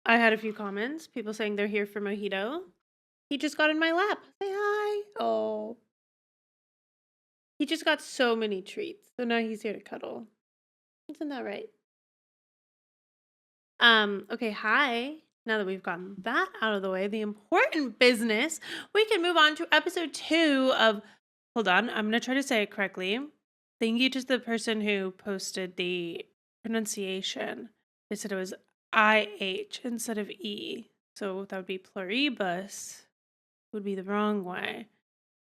I had a few comments, people saying they're here for Mojito. He just got in my lap. Say hi. Oh. He just got so many treats. So now he's here to cuddle. Isn't that right? Okay, hi. Now that we've gotten that out of the way, the important business, we can move on to episode 2 of, hold on, I'm going to try to say it correctly. Thank you to the person who posted the pronunciation. They said it was IH instead of E. So that would be pluribus, would be the wrong way.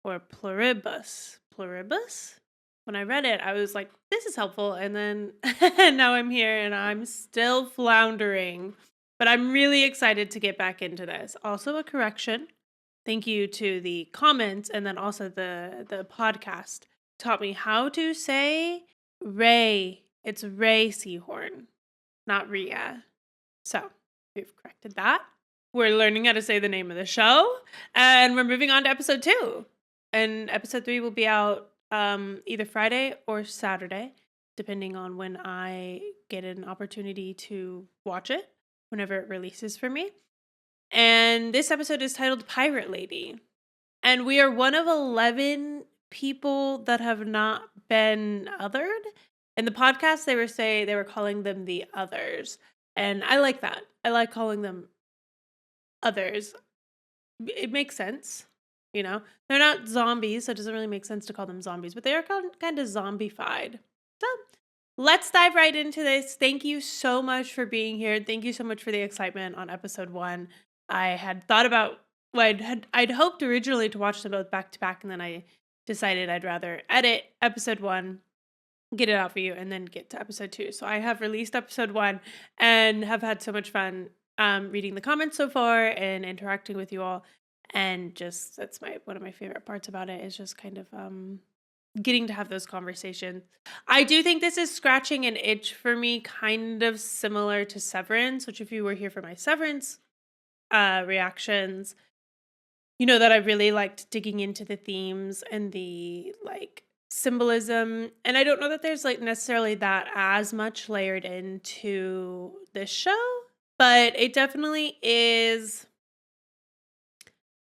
Or pluribus. Pluribus? When I read it, I was like, this is helpful. And then now I'm here and I'm still floundering. But I'm really excited to get back into this. Also, a correction. Thank you to the comments and then also the podcast taught me how to say Ray. It's Ray Seahorn, not Rhea. So we've corrected that. We're learning how to say the name of the show, and we're moving on to episode 2. And episode 3 will be out either Friday or Saturday, depending on when I get an opportunity to watch it, whenever it releases for me. And this episode is titled Pirate Lady. And we are one of 11 people that have not been othered. In the podcast, they were calling them the others. And I like that. I like calling them others. It makes sense. You know, they're not zombies, so it doesn't really make sense to call them zombies, but they are kind of zombified. So let's dive right into this. Thank you so much for being here. Thank you so much for the excitement on episode 1. I had thought about, well, I'd hoped originally to watch them both back to back, and then I decided I'd rather edit episode 1, get it out for you, and then get to episode 2. So I have released episode 1 and have had so much fun reading the comments so far and interacting with you all. And just that's one of my favorite parts about it is just kind of getting to have those conversations. I do think this is scratching an itch for me, kind of similar to Severance, which if you were here for my Severance reactions, you know that I really liked digging into the themes and the like symbolism. And I don't know that there's like necessarily that as much layered into this show, but it definitely is.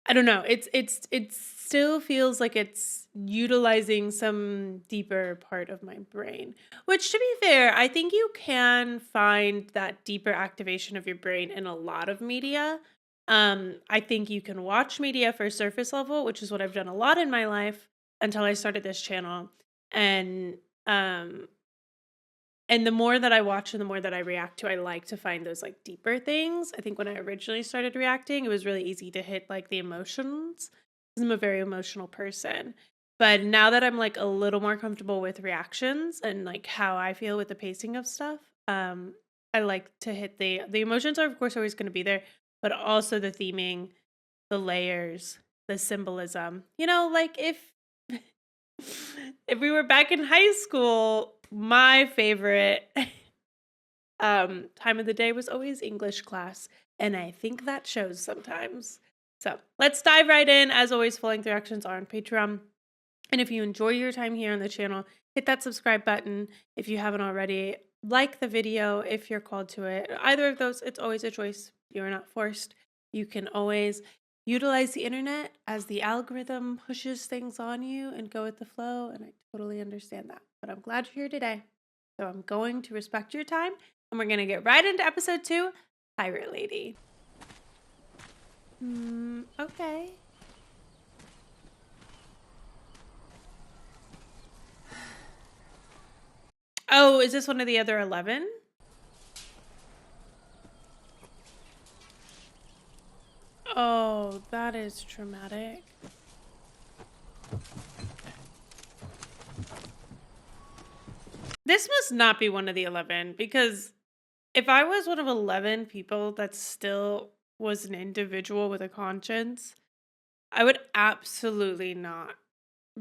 I don't know. It still feels like it's utilizing some deeper part of my brain. Which, to be fair, I think you can find that deeper activation of your brain in a lot of media. I think you can watch media for surface level, which is what I've done a lot in my life until I started this channel. And and the more that I watch and the more that I react to, I like to find those like deeper things. I think when I originally started reacting, it was really easy to hit like the emotions. 'Cause I'm a very emotional person. But now that I'm like a little more comfortable with reactions and like how I feel with the pacing of stuff, I like to hit the emotions are of course always going to be there, but also the theming, the layers, the symbolism. You know, like if if we were back in high school, my favorite time of the day was always English class, and I think that shows sometimes. So let's dive right in. As always, full length reactions are on Patreon. And if you enjoy your time here on the channel, hit that subscribe button if you haven't already. Like the video if you're called to it. Either of those, it's always a choice. You're not forced. You can always utilize the internet as the algorithm pushes things on you and go with the flow. And I totally understand that. But I'm glad you're here today. So I'm going to respect your time. And we're going to get right into episode 2, Pirate Lady. Okay. Oh, is this one of the other 11? Oh, that is traumatic. This must not be one of the 11, because if I was one of 11 people that still was an individual with a conscience, I would absolutely not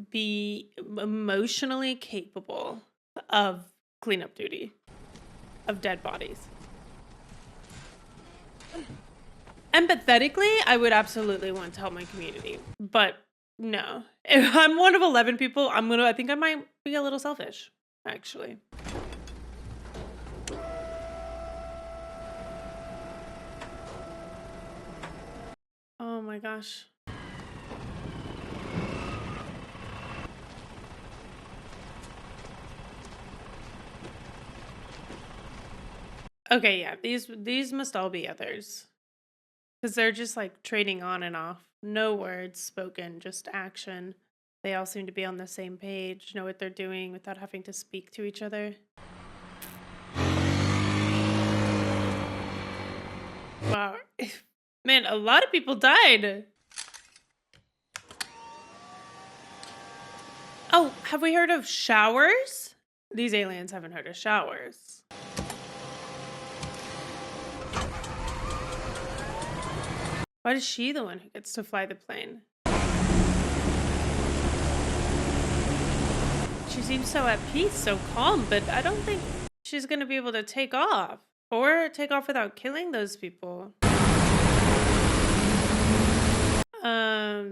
be emotionally capable of cleanup duty of dead bodies. Empathetically, I would absolutely want to help my community, but no. If I'm one of 11 people, I think I might be a little selfish, actually. gosh. Okay, yeah, these must all be others. Because they're just like trading on and off. No words spoken, just action. They all seem to be on the same page, know what they're doing without having to speak to each other. Wow. Man, a lot of people died. Oh, have we heard of showers? These aliens haven't heard of showers. Why is she the one who gets to fly the plane? She seems so at peace, so calm, but I don't think she's gonna be able to take off. Or take off without killing those people.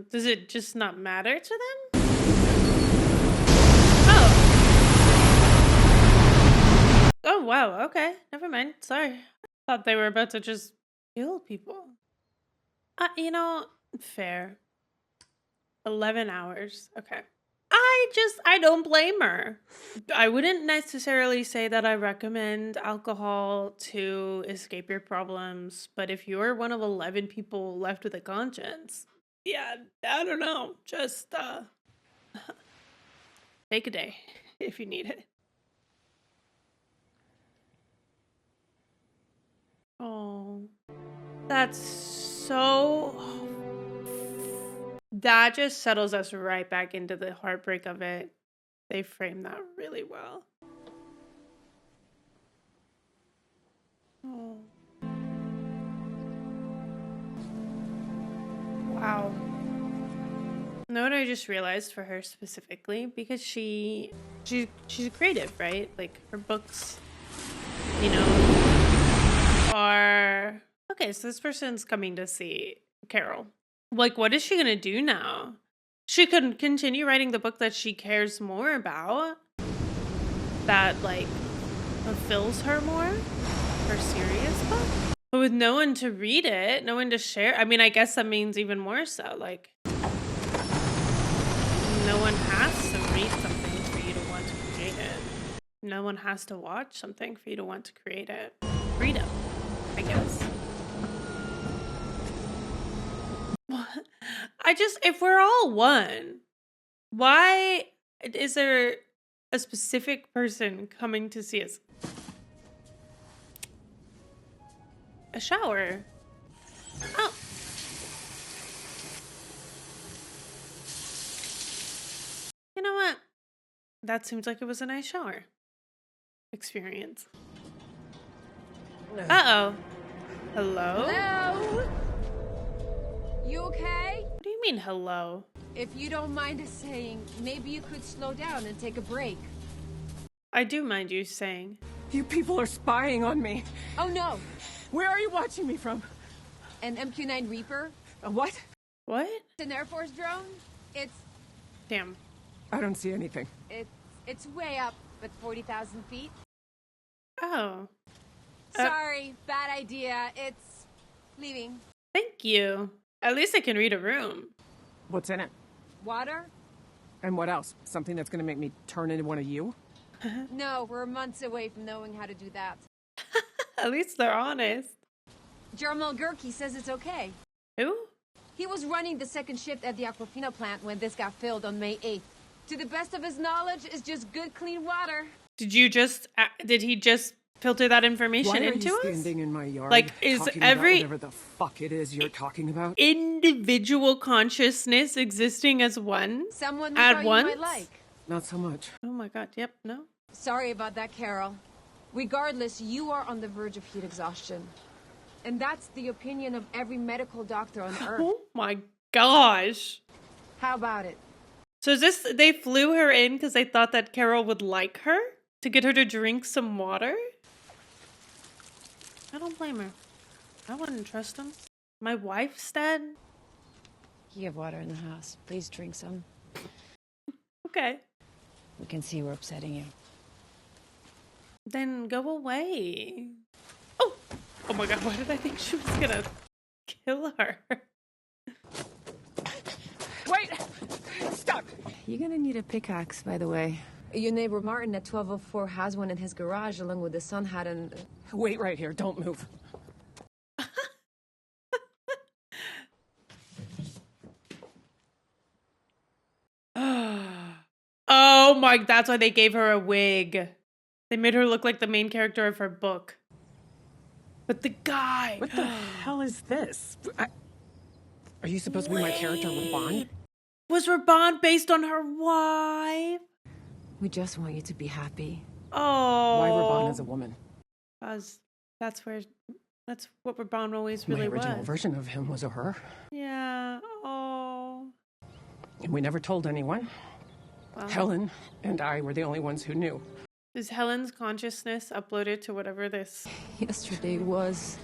Does it just not matter to them? Oh. Oh, wow, okay. Never mind. Sorry. Thought they were about to just kill people. You know, fair. 11 hours. Okay. I don't blame her. I wouldn't necessarily say that I recommend alcohol to escape your problems, but if you're one of 11 people left with a conscience, yeah, I don't know. Just take a day if you need it. Oh, that's so... That just settles us right back into the heartbreak of it. They frame that really well. Oh. Wow. Know what I just realized for her specifically? Because she's creative, right? Like her books, you know, are... Okay, so this person's coming to see Carol. Like, what is she gonna do now? She could continue writing the book that she cares more about, that like fulfills her more, her serious book. But with no one to read it, no one to share. I mean, I guess that means even more so. Like, no one has to read something for you to want to create it. No one has to watch something for you to want to create it. Freedom, I guess. If we're all one, why is there a specific person coming to see us? A shower. Oh. You know what? That seems like it was a nice shower experience. Uh-oh. Hello? Hello? You okay? What do you mean, hello? If you don't mind us saying, maybe you could slow down and take a break. I do mind you saying. You people are spying on me. Oh no! Where are you watching me from? An MQ-9 Reaper? A what? What? It's an Air Force drone? It's Damn. I don't see anything. it's way up at 40,000 feet. Oh. Sorry, bad idea. It's leaving. Thank you. At least I can read a room. What's in it? Water? And what else? Something that's gonna make me turn into one of you? No, we're months away from knowing how to do that. At least they're honest. Jarmal Gurki says it's okay. Who? He was running the second shift at the Aquafina plant when this got filled on May 8th. To the best of his knowledge, it's just good, clean water. Did he just filter that information into us? Why are you standing in my yard? Like, is talking every about whatever the fuck it is you're talking about? individual consciousness existing as one? Someone At you once? might like. Not so much. Oh my god, yep, no. Sorry about that, Carol. Regardless, you are on the verge of heat exhaustion. And that's the opinion of every medical doctor on Earth. Oh my gosh. How about it? So they flew her in because they thought that Carol would like her? To get her to drink some water? I don't blame her. I wouldn't trust him. My wife's dead? You have water in the house. Please drink some. Okay. We can see we're upsetting you. Then go away. Oh! Oh my god, why did I think she was gonna kill her? Wait! Stop! You're gonna need a pickaxe, by the way. Your neighbor Martin at 1204 has one in his garage along with the sun hat and... Wait right here. Don't move. Oh my, that's why they gave her a wig. They made her look like the main character of her book. But the guy. What the hell is this? Are you supposed to be my character, Raban? Was Raban based on her wife? We just want you to be happy. Oh. Why Raban as a woman? That's what Raban always really My original was. version of him was a her. Yeah. Oh. And we never told anyone. Wow. Helen and I were the only ones who knew. Is Helen's consciousness uploaded to whatever this? Yesterday was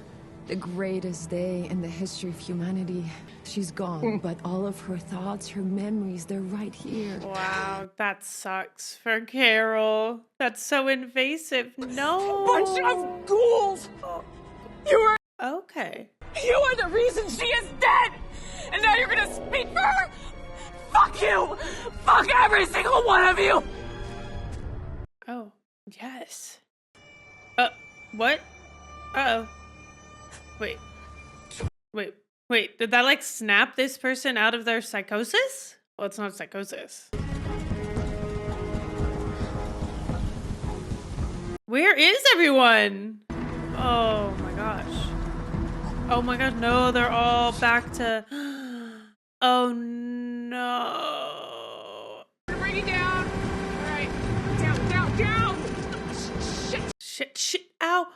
the greatest day in the history of humanity. She's gone, but all of her thoughts, her memories, they're right here. Wow, that sucks for Carol. That's so invasive. No. Bunch of ghouls! You are Okay. the reason she is dead! And now you're gonna speak for her? Fuck you! Fuck every single one of you! Oh, yes. What? Uh-oh. Wait. Did that, like, snap this person out of their psychosis? Well, it's not psychosis. Where is everyone? Oh, my gosh. Oh, my God. No, they're all back to... Oh, no. Bring it down! Alright. Down! Shit. Ow.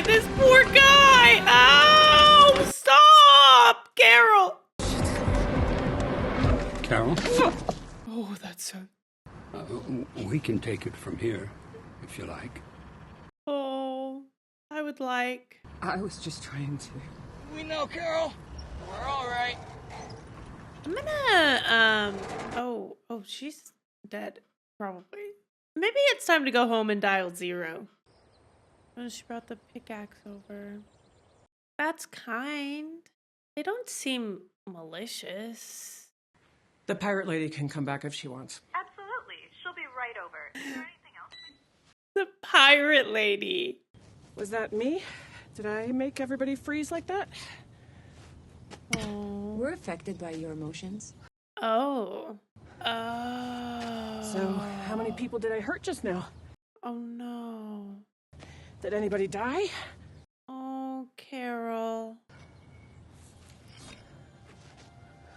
This poor guy. Ow. Stop. Carol. Carol, Oh, that's so... we can take it from here, if you like. Oh, I would like... I was just trying to... We know, Carol. We're all right. I'm gonna, oh, she's dead, probably. Maybe it's time to go home and dial 0. Oh, she brought the pickaxe over. That's kind. They don't seem malicious. The pirate lady can come back if she wants. Absolutely. She'll be right over. Is there anything else? The pirate lady. Was that me? Did I make everybody freeze like that? Oh. We're affected by your emotions. Oh. So, how many people did I hurt just now? Oh, no. Did anybody die? Oh, Carol.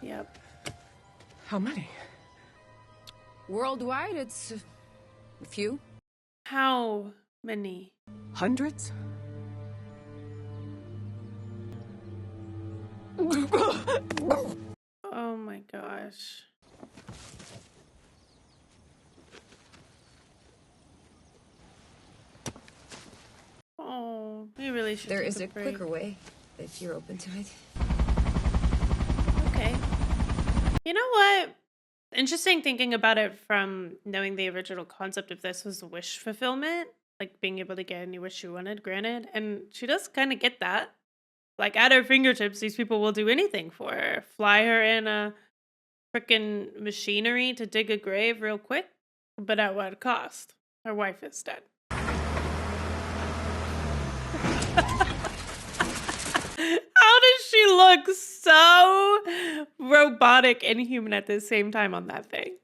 Yep. How many? Worldwide, it's a few. How many? Hundreds? Oh my gosh. Oh, we really should. There take is a break. quicker way, if you're open to it. Okay. You know what? Interesting thinking about it from knowing the original concept of this was wish fulfillment, like being able to get any wish you wanted granted. And she does kind of get that. Like at her fingertips, these people will do anything for her. Fly her in a freaking machinery to dig a grave real quick, but at what cost? Her wife is dead. How does she look so robotic and human at the same time on that thing?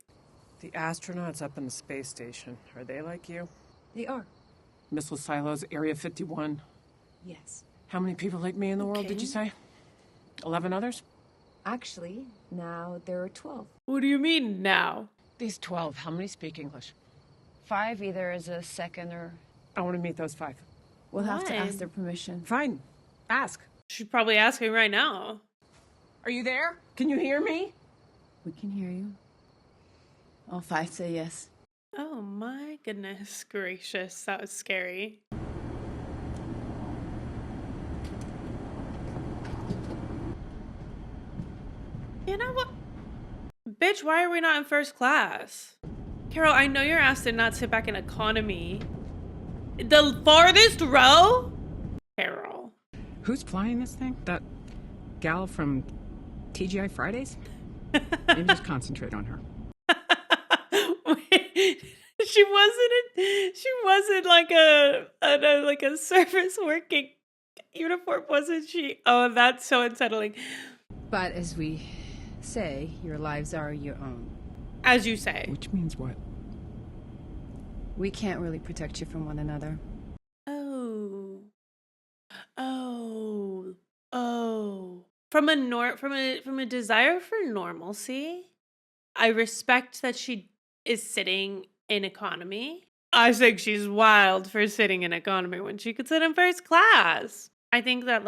The astronauts up in the space station, are they like you? They are. Missile silos, Area 51. Yes. How many people like me in the world, did you say? 11 others? Actually, now there are 12. What do you mean now? These 12, how many speak English? 5 either as a second or... I want to meet those 5. We'll have to Why? ask their permission. Fine. Ask. She's probably asking right now. Are you there? Can you hear me? We can hear you. All 5 say yes. Oh my goodness gracious, that was scary. You know what? Bitch, why are we not in first class? Carol, I know your ass did not sit back in economy. The farthest row? Carol. Who's flying this thing? That gal from TGI Fridays? Maybe just concentrate on her. Wait, she wasn't like a service working uniform, wasn't she? Oh, that's so unsettling. But as we say, your lives are your own. As you say. Which means what? We can't really protect you from one another. Oh. Oh. Oh. From a desire for normalcy, I respect that she is sitting in economy. I think she's wild for sitting in economy when she could sit in first class. I think that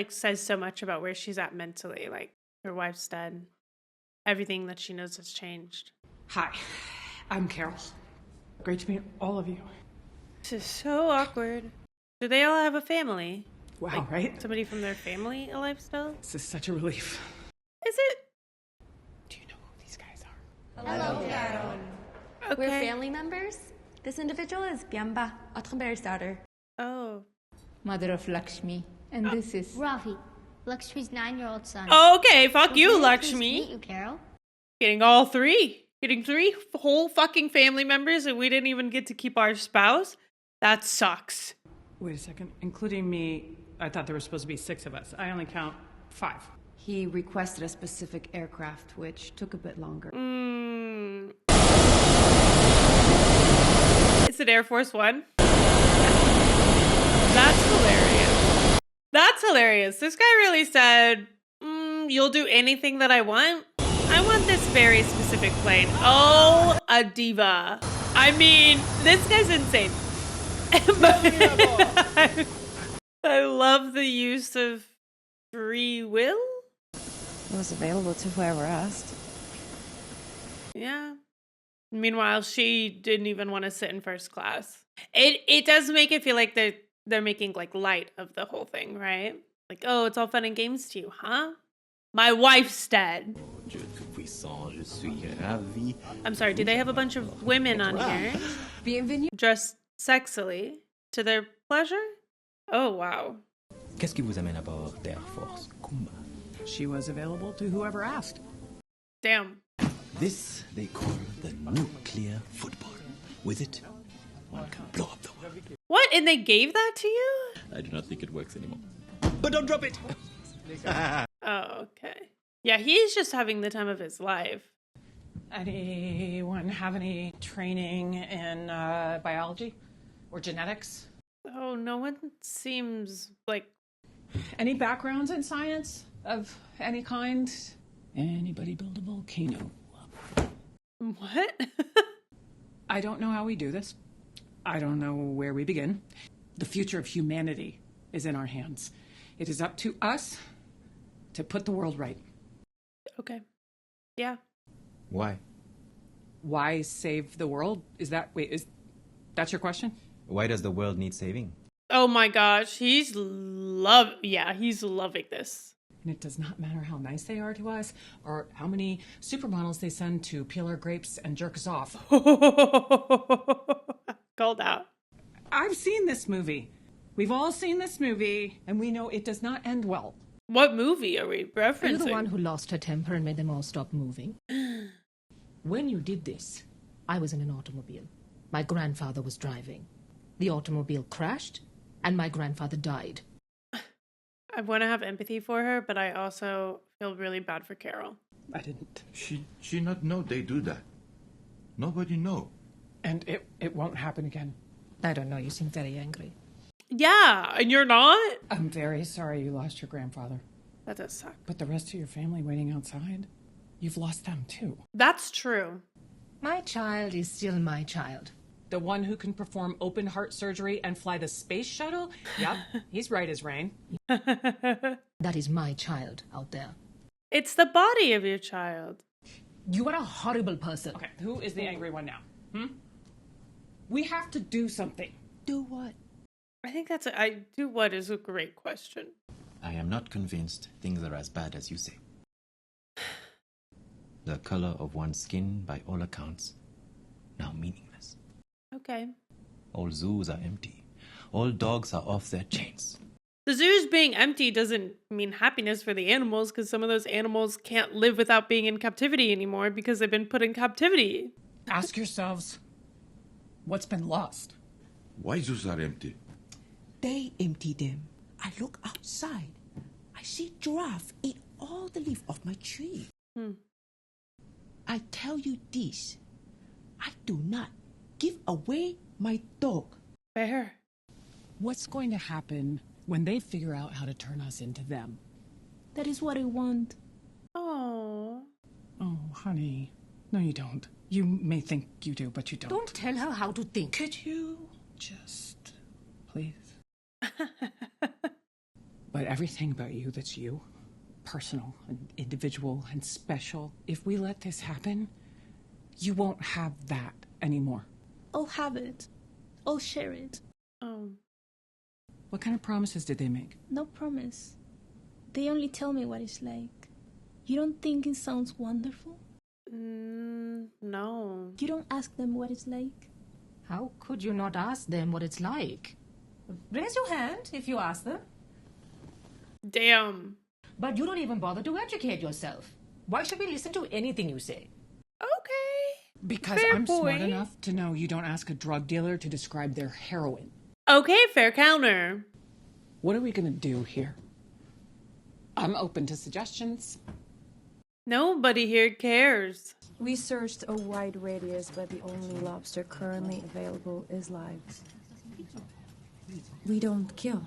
says so much about where she's at mentally. Like, her wife's dead. Everything that she knows has changed. Hi, I'm Carol. Great to meet all of you. This is so awkward. Do they all have a family? Wow, right? Somebody from their family alive still? This is such a relief. Is it? Do you know who these guys are? Hello, Carol. Okay. We're family members. This individual is Gyamba, Ottenberry's daughter. Oh. Mother of Lakshmi. And this is Ravi, Lakshmi's 9-year-old son. Okay, fuck you, Pleased to Lakshmi. meet you, Carol. Getting all three. Getting 3 whole fucking family members and we didn't even get to keep our spouse? That sucks. Wait a second. Including me, I thought there were supposed to be 6 of us. I only count 5. He requested a specific aircraft, which took a bit longer. It's an Air Force One. That's hilarious. That's hilarious. This guy really said, you'll do anything that I want? I want this very specific plane. Oh, a diva. I mean, this guy's insane. I love the use of free will. It was available to whoever asked. Yeah. Meanwhile, she didn't even want to sit in first class. It does make it feel like they're making like light of the whole thing, right? Like, oh, it's all fun and games to you, huh? My wife's dead. I'm sorry, do they have a bunch of women on here? Bienvenue. Dressed sexily to their pleasure? Oh, wow. Qu'est-ce qui vous amène à bord d'Air Force Kumba? She was available to whoever asked. Damn. This they call the nuclear football. With it, one can blow up the world. What? And they gave that to you? I do not think it works anymore. But don't drop it! Oh, okay. Yeah, he's just having the time of his life. Anyone have any training in biology or genetics? Oh, no one seems like... Any backgrounds in science of any kind? Anybody build a volcano? What? I don't know how we do this. I don't know where we begin. The future of humanity is in our hands. It is up to us to put the world right. Okay. Yeah. Why? Why save the world? Is that's your question? Why does the world need saving? Oh my gosh, he's loving this. And it does not matter how nice they are to us or how many supermodels they send to peel our grapes and jerk us off. Called out. I've seen this movie. We've all seen this movie, and we know it does not end well. What movie are we referencing? Are you the one who lost her temper and made them all stop moving? When you did this, I was in an automobile. My grandfather was driving. The automobile crashed, and my grandfather died. I want to have empathy for her, but I also feel really bad for Carol. I didn't. She not know they do that. Nobody know. And it won't happen again. I don't know, you seem very angry. Yeah, and you're not? I'm very sorry you lost your grandfather. That does suck. But the rest of your family waiting outside, you've lost them too. That's true. My child is still my child. The one who can perform open heart surgery and fly the space shuttle? Yep, he's right as rain. That is my child out there. It's the body of your child. You are a horrible person. Okay, who is the angry one now? We have to do something. Do what? I think what is a great question. I am not convinced things are as bad as you say. The color of one's skin, by all accounts, now meaningless. Okay. All zoos are empty. All dogs are off their chains. The zoos being empty doesn't mean happiness for the animals, because some of those animals can't live without being in captivity anymore because they've been put in captivity. Ask yourselves, what's been lost? Why zoos are empty? They empty them. I look outside. I see giraffe eat all the leaf off my tree. I tell you this. I do not give away my dog. Fair. What's going to happen when they figure out how to turn us into them? That is what I want. Oh. Oh, honey. No, you don't. You may think you do, but you don't. Don't tell her how to think. Could you just, please? But everything about you that's you, personal and individual and special, if we let this happen, you won't have that anymore. I'll have it. I'll share it. Oh. What kind of promises did they make? No promise. They only tell me what it's like. You don't think it sounds wonderful? No. You don't ask them what it's like? How could you not ask them what it's like? Raise your hand if you ask them. Damn. But you don't even bother to educate yourself. Why should we listen to anything you say? Okay. Because Fair I'm smart point. enough to know you don't ask a drug dealer to describe their heroin. Okay, fair counter. What are we going to do here? I'm open to suggestions. Nobody here cares. We searched a wide radius, but the only lobster currently available is live. We don't kill.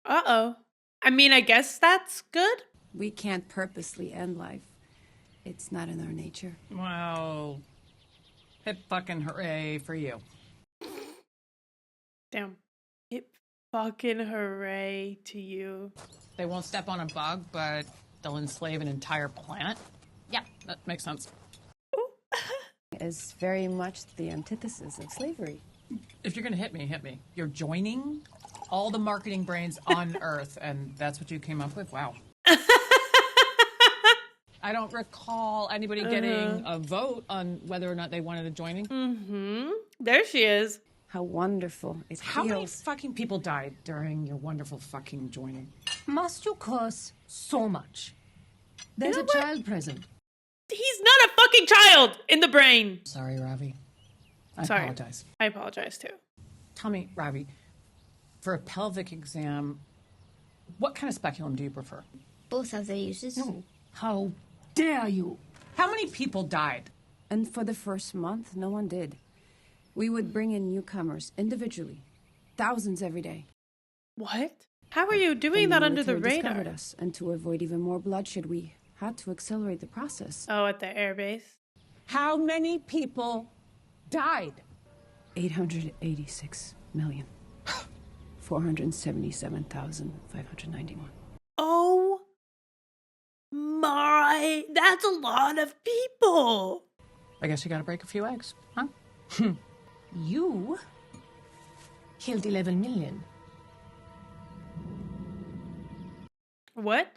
Uh-oh. I mean, I guess that's good. We can't purposely end life. It's not in our nature. Well, hip fucking hooray for you. Damn. Hip fucking hooray to you. They won't step on a bug, but they'll enslave an entire planet? Yeah, that makes sense. Is very much the antithesis of slavery. If you're gonna hit me. You're joining all the marketing brains on Earth, and that's what you came up with? Wow. I don't recall anybody getting a vote on whether or not they wanted a joining. There she is. How wonderful it How many feels. fucking people died during your wonderful fucking joining? Must you curse so much? There's a child present. He's not a fucking child in the brain. Sorry, Ravi. I Sorry. apologize. I apologize too. Tell me, Ravi, for a pelvic exam, what kind of speculum do you prefer? Both have their uses. How dare you? How many people died? And for the first month, no one did. We would bring in newcomers individually. Thousands every day. What? How are you doing that under the military radar? discovered us, and to avoid even more bloodshed, we had to accelerate the process. Oh, at the airbase. How many people died? 886 million. 477,591. Oh my, that's a lot of people. I guess you gotta break a few eggs, huh? You killed 11 million. What?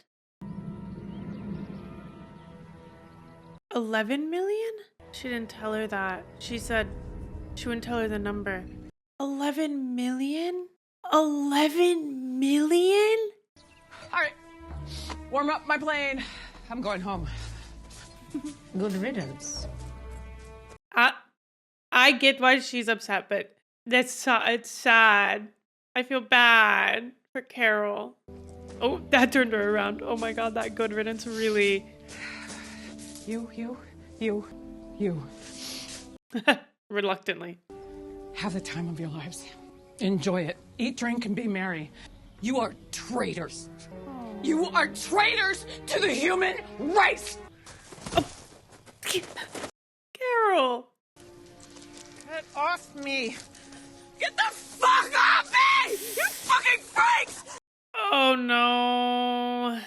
11 million? She didn't tell her that. She said she wouldn't tell her the number. 11 million? 11 million? All right, warm up my plane. I'm going home. Good riddance. I get why she's upset, but it's sad. I feel bad for Carol. Oh, that turned her around. Oh my god, that good riddance really. You. Reluctantly. Have the time of your lives. Enjoy it. Eat, drink, and be merry. You are traitors. You are traitors to the human race! Carol! Get off me! Get the fuck off me! You fucking freaks! Oh no.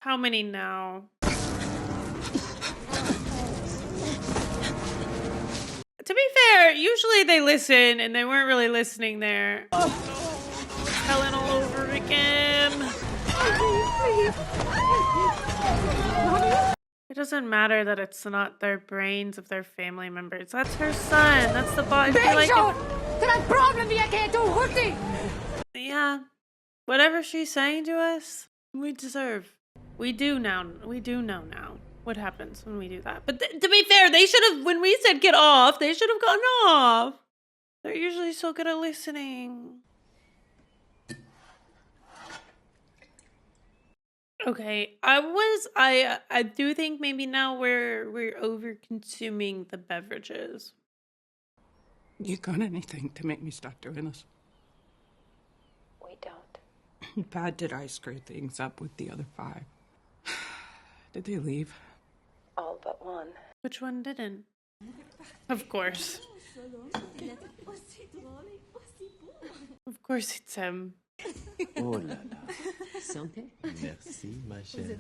How many now? To be fair, usually they listen, and they weren't really listening there. Oh, no, Helen all over again. It doesn't matter that it's not their brains of their family members. That's her son. That's the boy. I feel like yeah. Whatever she's saying to us, we deserve. We do know now what happens when we do that. But to be fair, they should have, when we said get off, they should have gotten off. They're usually so good at listening. Okay, I do think maybe now we're over consuming the beverages. You got anything to make me stop doing this? We don't. Bad did I screw things up with the other 5. Did they leave? All but one. Which one didn't? Of course. Of course it's him. Oh là là. Santé. Merci, ma chère.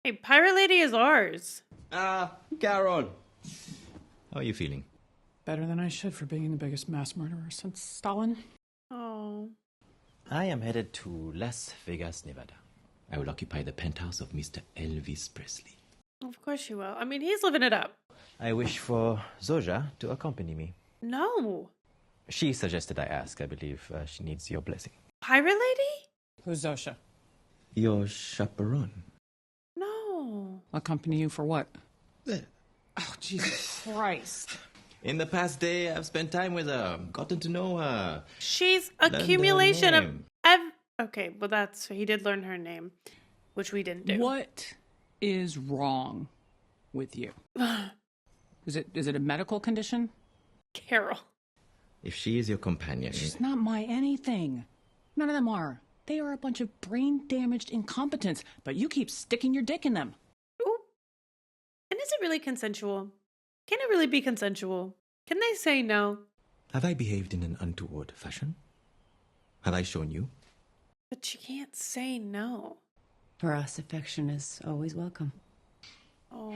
Hey, Pirate Lady is ours. Carol. How are you feeling? Better than I should for being the biggest mass murderer since Stalin. Oh. I am headed to Las Vegas, Nevada. I will occupy the penthouse of Mr. Elvis Presley. Of course you will. I mean, he's living it up. I wish for Zoja to accompany me. No. She suggested I ask. I believe she needs your blessing. Pirate Lady? Who's Zosha? Your chaperone. No. Accompany you for what? Oh, Jesus Christ. In the past day, I've spent time with her, gotten to know her. She's Learned her accumulation of name. Okay, well he did learn her name, which we didn't do. What is wrong with you? Is it a medical condition? Carol. If she is your companion... She's not my anything. None of them are. They are a bunch of brain-damaged incompetents, but you keep sticking your dick in them. Ooh. And is it really consensual? Can it really be consensual? Can they say no? Have I behaved in an untoward fashion? Have I shown you? But she can't say no. For us, affection is always welcome. Oh.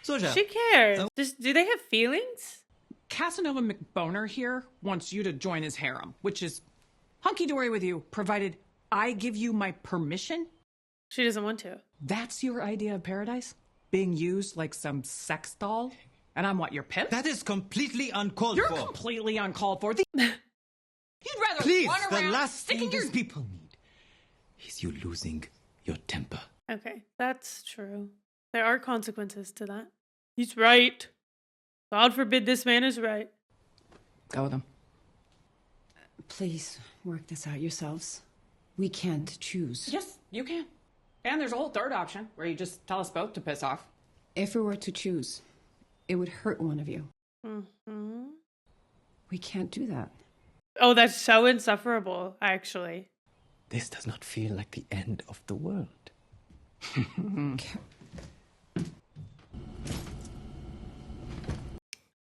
Zoja. She cares. Do they have feelings? Casanova McBoner here wants you to join his harem, which is hunky-dory with you, provided I give you my permission. She doesn't want to. That's your idea of paradise? Being used like some sex doll? And I'm what, your pimp? That is completely uncalled You're for. completely uncalled for. You'd rather Please, run the around last sticking thing your... these people need is you losing your temper. Okay, that's true. There are consequences to that. He's right. God forbid this man is right. Go with him. Please work this out yourselves. We can't choose. Yes, you can. And there's a whole third option where you just tell us both to piss off. If we were to choose, it would hurt one of you. Mm-hmm. We can't do that. Oh, that's so insufferable, actually. This does not feel like the end of the world.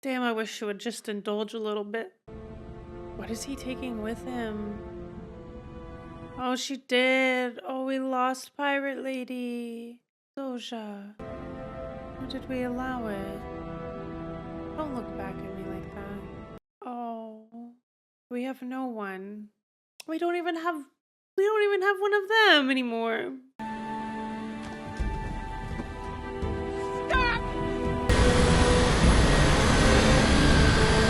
Damn, I wish she would just indulge a little bit. What is he taking with him? Oh, she did. Oh, we lost Pirate Lady. Zoja. How did we allow it? Don't look back at me like that. Oh, we have no one. We don't even have one of them anymore.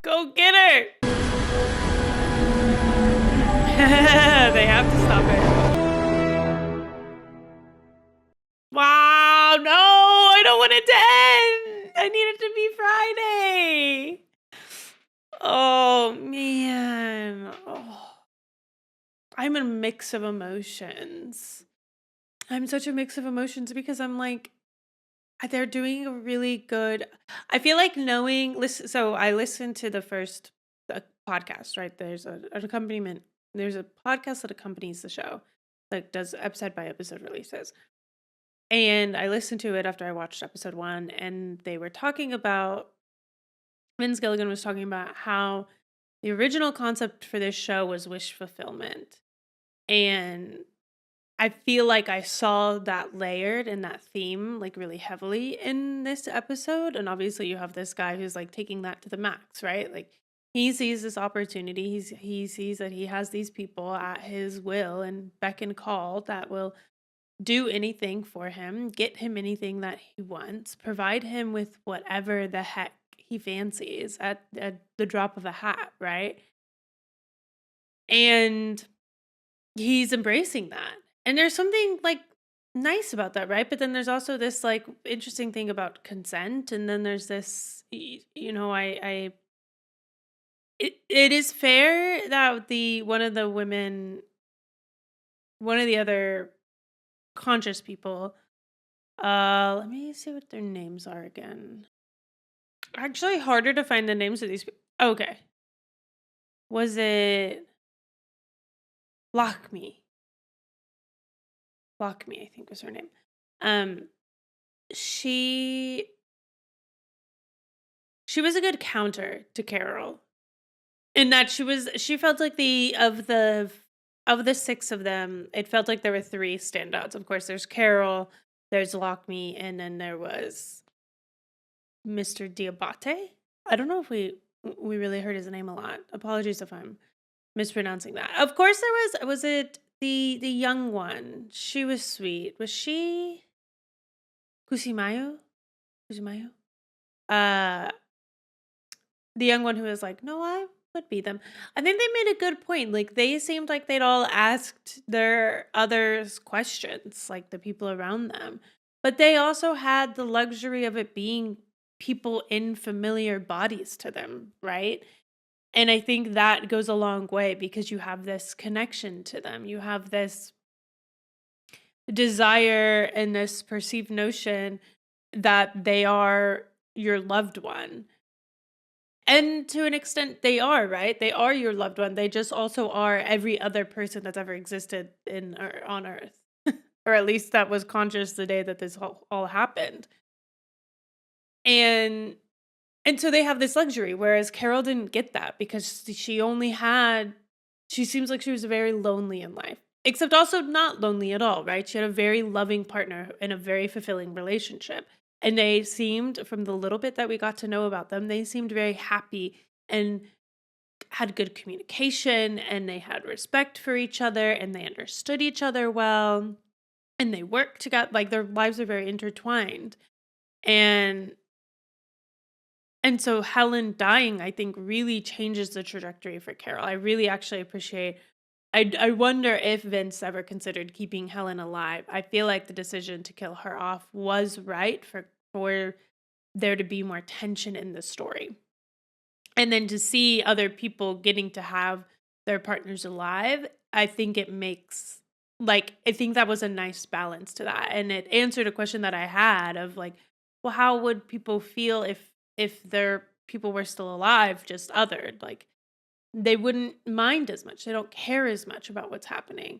Go get her! They have to stop it. Wow, no! I don't want it to end! I need it to be Friday! Oh, man. Oh. I'm a mix of emotions. I'm such a mix of emotions because I'm like, they're doing a really good. I feel like so I listened to the first podcast, right? There's an accompaniment. There's a podcast that accompanies the show that does episode by episode releases. And I listened to it after I watched episode 1, and they were talking about, Vince Gilligan was talking about how the original concept for this show was wish fulfillment. And I feel like I saw that layered in that theme like really heavily in this episode. And obviously you have this guy who's like taking that to the max, right? Like he sees this opportunity. He sees that he has these people at his will and beck and call that will do anything for him, get him anything that he wants, provide him with whatever the heck he fancies at the drop of a hat, right? And he's embracing that. And there's something like nice about that, right? But then there's also this like interesting thing about consent, and then there's this you know, it is fair that the one of the other conscious people, let me see what their names are again. Actually harder to find the names of these people. Okay. Was it Lock Me, I think was her name. Um, she was a good counter to Carol in that she felt like of the six of them, it felt like there were three standouts. Of course, there's Carol, there's Lock Me, and then there was Mr. Diabate. I don't know if we really heard his name a lot. Apologies if I'm mispronouncing that. Of course, there was it the young one. She was sweet. Was she Kusimayo? Kusimayo? Uh, the young one who was like, no, I would be them. I think they made a good point. Like they seemed like they'd all asked their others questions, like the people around them. But they also had the luxury of it being people in familiar bodies to them, right? And I think that goes a long way because you have this connection to them. You have this desire and this perceived notion that they are your loved one. And to an extent, they are, right? They are your loved one. They just also are every other person that's ever existed on Earth. Or at least that was conscious the day that this all happened. And so they have this luxury, whereas Carol didn't get that because she seems like she was very lonely in life, except also not lonely at all, right? She had a very loving partner in a very fulfilling relationship. And they seemed, from the little bit that we got to know about them, they seemed very happy and had good communication, and they had respect for each other, and they understood each other well, and they worked together. Like their lives are very intertwined. And so Helen dying, I think, really changes the trajectory for Carol. I really actually appreciate. I wonder if Vince ever considered keeping Helen alive. I feel like the decision to kill her off was right for there to be more tension in the story. And then to see other people getting to have their partners alive, I think it makes I think that was a nice balance to that. And it answered a question that I had of like, well, how would people feel if their people were still alive, just othered? Like they wouldn't mind as much. They don't care as much about what's happening.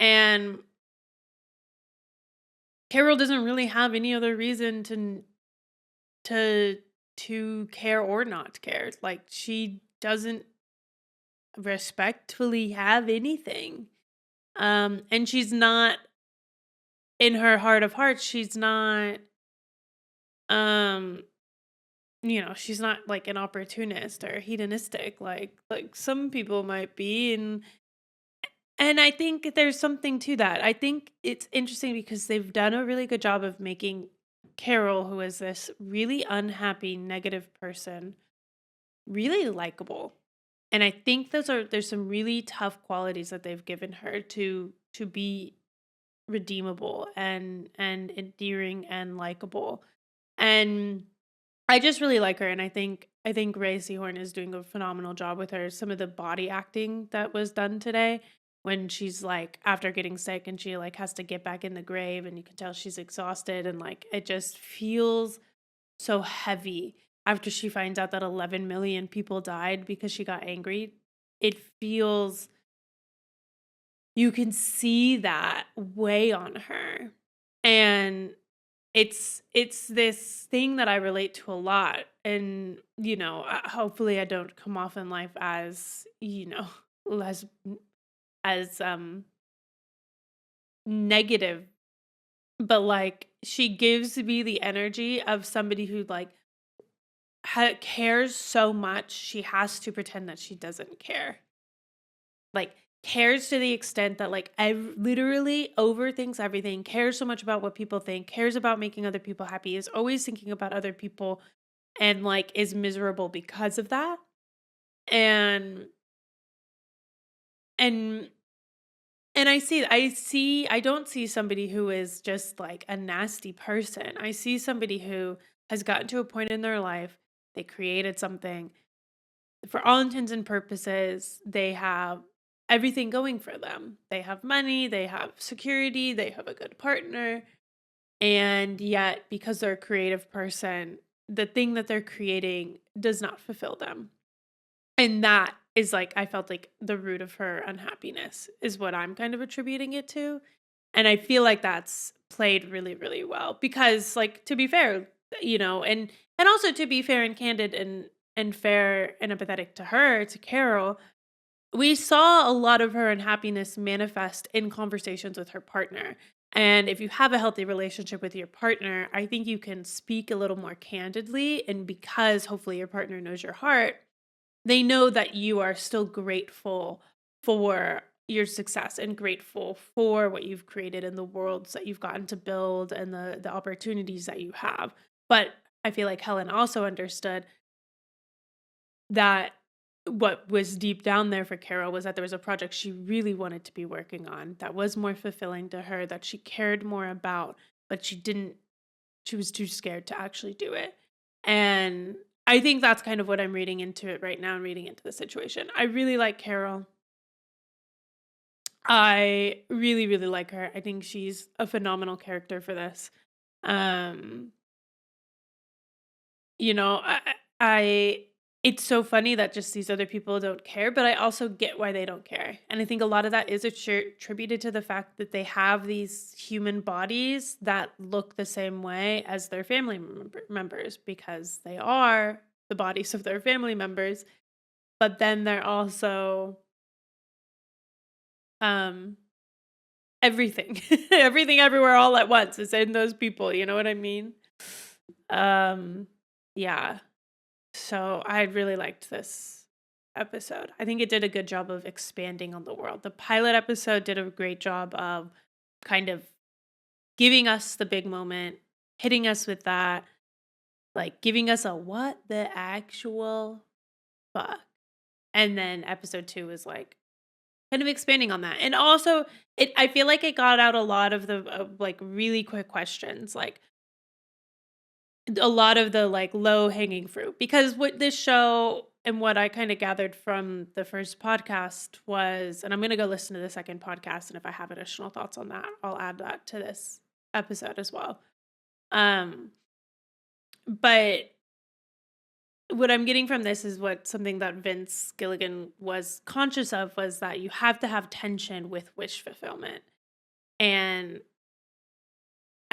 And Carol doesn't really have any other reason to care or not care. Like she doesn't respectfully have anything. And she's not, in her heart of hearts, she's not um she's not like an opportunist or hedonistic like some people might be. And I think there's something to that. I think it's interesting because they've done a really good job of making Carol, who is this really unhappy negative person, really likable. And I think there's some really tough qualities that they've given her to be redeemable and endearing and likable. And I just really like her, and I think Ray Seahorn is doing a phenomenal job with her. Some of the body acting that was done today when she's like after getting sick and she like has to get back in the grave and you can tell she's exhausted and like it just feels so heavy after she finds out that 11 million people died because she got angry. It feels, you can see that weigh on her. And it's this thing that I relate to a lot. And, hopefully I don't come off in life as, less as negative, but like she gives me the energy of somebody who like cares so much she has to pretend that she doesn't care. Like cares to the extent that like literally overthinks everything, cares so much about what people think, cares about making other people happy, is always thinking about other people, and like is miserable because of that. And And I don't see somebody who is just like a nasty person. I see somebody who has gotten to a point in their life, they created something. For all intents and purposes, they have everything going for them. They have money, they have security, they have a good partner. And yet, because they're a creative person, the thing that they're creating does not fulfill them. And that is like, I felt like the root of her unhappiness is what I'm kind of attributing it to. And I feel like that's played really, really well because, like, to be fair, and also to be fair and candid and fair and empathetic to her, to Carol, we saw a lot of her unhappiness manifest in conversations with her partner. And if you have a healthy relationship with your partner, I think you can speak a little more candidly. And because hopefully your partner knows your heart, they know that you are still grateful for your success and grateful for what you've created in the worlds that you've gotten to build and the opportunities that you have. But I feel like Helen also understood that what was deep down there for Carol was that there was a project she really wanted to be working on that was more fulfilling to her, that she cared more about, but she was too scared to actually do it. And I think that's kind of what I'm reading into it right now and reading into the situation. I really like Carol. I really, really like her. I think she's a phenomenal character for this. Um, you know, I it's so funny that just these other people don't care, but I also get why they don't care. And I think a lot of that is attributed to the fact that they have these human bodies that look the same way as their family members because they are the bodies of their family members, but then they're also um everything. Everything everywhere all at once is in those people, you know what I mean? Yeah. So I really liked this episode. I think it did a good job of expanding on the world. The pilot episode did a great job of kind of giving us the big moment, hitting us with that, like giving us a what the actual fuck. And then episode 2 was like kind of expanding on that. And also I feel like it got out a lot of the like really quick questions, like a lot of the like low hanging fruit, because what this show and what I kind of gathered from the first podcast was, and I'm going to go listen to the second podcast, and if I have additional thoughts on that, I'll add that to this episode as well. But what I'm getting from this is what something that Vince Gilligan was conscious of was that you have to have tension with wish fulfillment. And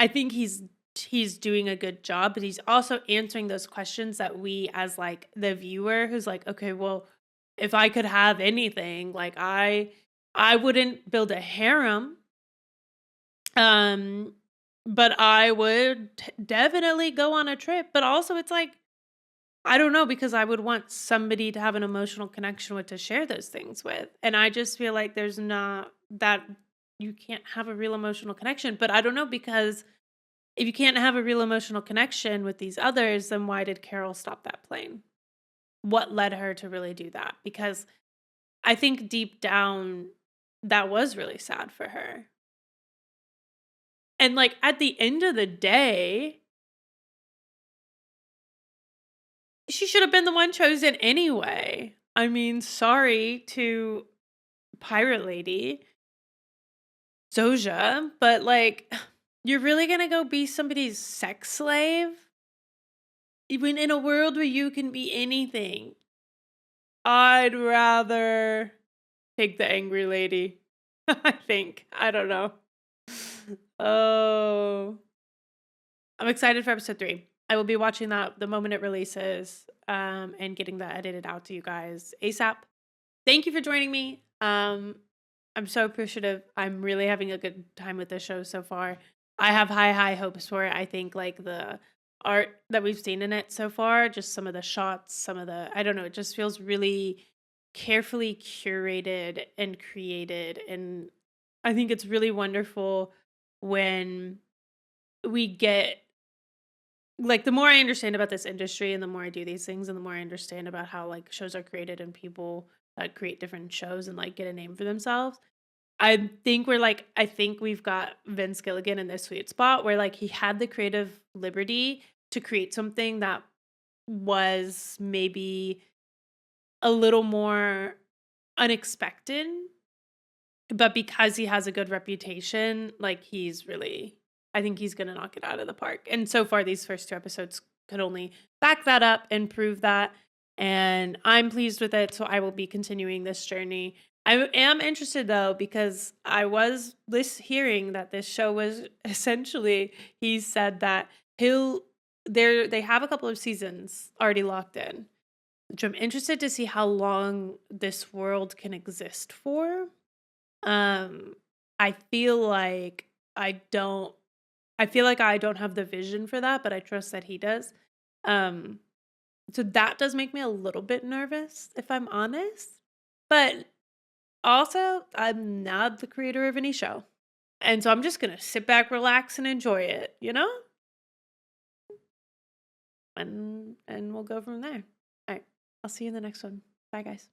I think he's doing a good job, but he's also answering those questions that we as like the viewer who's like, okay, well, if I could have anything, like I wouldn't build a harem. But I would definitely go on a trip. But also it's like, I don't know, because I would want somebody to have an emotional connection with to share those things with. And I just feel like there's not that you can't have a real emotional connection. But I don't know, because if you can't have a real emotional connection with these others, then why did Carol stop that plane? What led her to really do that? Because I think deep down, that was really sad for her. And like at the end of the day, she should have been the one chosen anyway. I mean, sorry to Pirate Lady, Zoja, but like, you're really gonna go be somebody's sex slave? Even in a world where you can be anything, I'd rather take the angry lady. I think. I don't know. Oh. I'm excited for episode 3. I will be watching that the moment it releases, and getting that edited out to you guys ASAP. Thank you for joining me. I'm so appreciative. I'm really having a good time with this show so far. I have high hopes for it. I think like the art that we've seen in it so far, just some of the shots, some of the, I don't know, it just feels really carefully curated and created. And I think it's really wonderful when we get, like, the more I understand about this industry and the more I do these things and the more I understand about how like shows are created and people that create different shows and like get a name for themselves, I think I think we've got Vince Gilligan in this sweet spot where like he had the creative liberty to create something that was maybe a little more unexpected, but because he has a good reputation, like I think he's gonna knock it out of the park. And so far, these first 2 episodes could only back that up and prove that. And I'm pleased with it, so I will be continuing this journey. I am interested though because I was hearing that this show was essentially. He said that they have a couple of seasons already locked in, which I'm interested to see how long this world can exist for. I feel like I don't I feel like I don't have the vision for that, but I trust that he does. Um, so that does make me a little bit nervous, if I'm honest. But also, I'm not the creator of any show. And so I'm just gonna sit back, relax, and enjoy it, you know? And we'll go from there. All right. I'll see you in the next one. Bye guys.